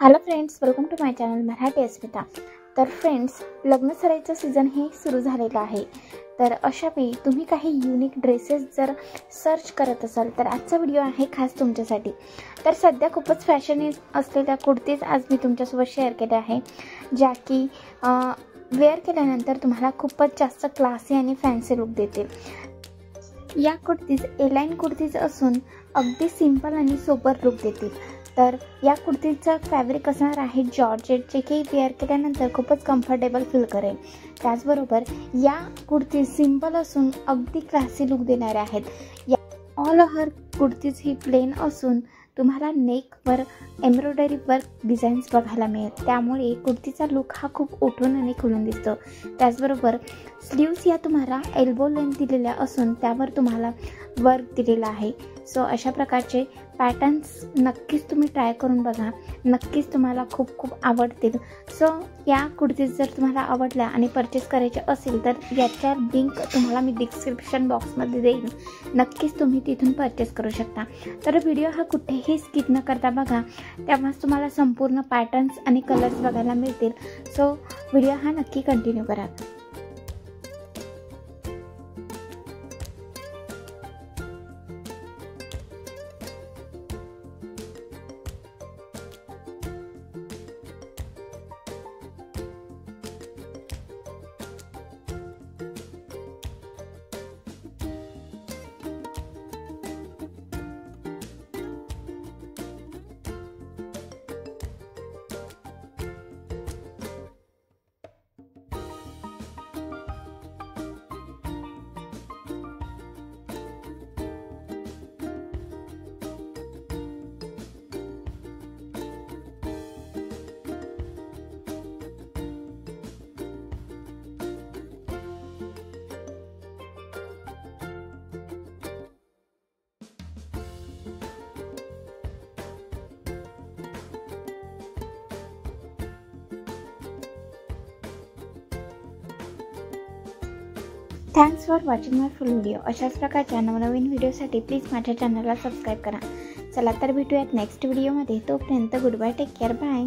Hello friends, welcome to my channel Marathi Asmita. तर friends, लग्न सराईचं season हे सुरू झालेलं आहे। तर अशा वेळी तुम्ही काही युनिक ड्रेसेस जर सर्च करत असाल तर आजचा व्हिडिओ आहे खास तुमच्यासाठी। तर सध्या खूपच फॅशन असलेल्या कुर्तीज आज मी तुमच्यासोबत शेअर केल्या आहे, ज्या की वेअर केल्यानंतर तुम्हाला खूपच जास्त क्लासी आणि फॅन्सी लुक देतील। या कुर्तीज एलाइन कुर्तीज असून अगदी सिंपल आणि सोबर लुक देतील। तर या कुर्तीचा फॅब्रिक असणार आहे जॉर्जेट, जे की वेअर केल्यानंतर खूपच कम्फर्टेबल फील करेल। त्याचबरोबर या कुर्ती सिंपल असून अगदी क्लासी लुक देणाऱ्या आहेत। या ऑल ओव्हर कुर्तीज ही प्लेन असून तुम्हाला नेकवर एम्ब्रॉयडरी वर्क डिझाईन्स बघायला मिळेल, त्यामुळे कुर्तीचा लुक हा खूप उठून आणि खुलून दिसतो। त्याचबरोबर स्लीव्स या तुम्हाला एल्बो लेंथ दिलेल्या असून त्यावर तुम्हाला वर्क दिलेला आहे। सो अशा प्रकारचे पॅटर्न्स नक्कीच तुम्ही ट्राय करून बघा, नक्कीच तुम्हाला खूप खूप आवडतील। सो या कुर्तीज जर तुम्हाला आवडल्या आणि परचेस करायचे असेल तर याच्या लिंक तुम्हाला मी डिस्क्रिप्शन बॉक्समध्ये देईन, नक्कीच तुम्ही तिथून परचेस करू शकता। तर व्हिडिओ हा कुठेही स्किप न करता बघा, तेव्हाच तुम्हाला संपूर्ण पॅटर्न्स आणि कलर्स बघायला मिळतील। सो व्हिडिओ हा नक्की कंटिन्यू करा। Thanks for watching my full video. अशाच प्रकारच्या नवनवीन व्हिडिओसाठी प्लीज माझ्या चॅनलला सबस्क्राईब करा। चला तर भेटूयात नेक्स्ट व्हिडिओमध्ये, तोपर्यंत good bye, take care, bye.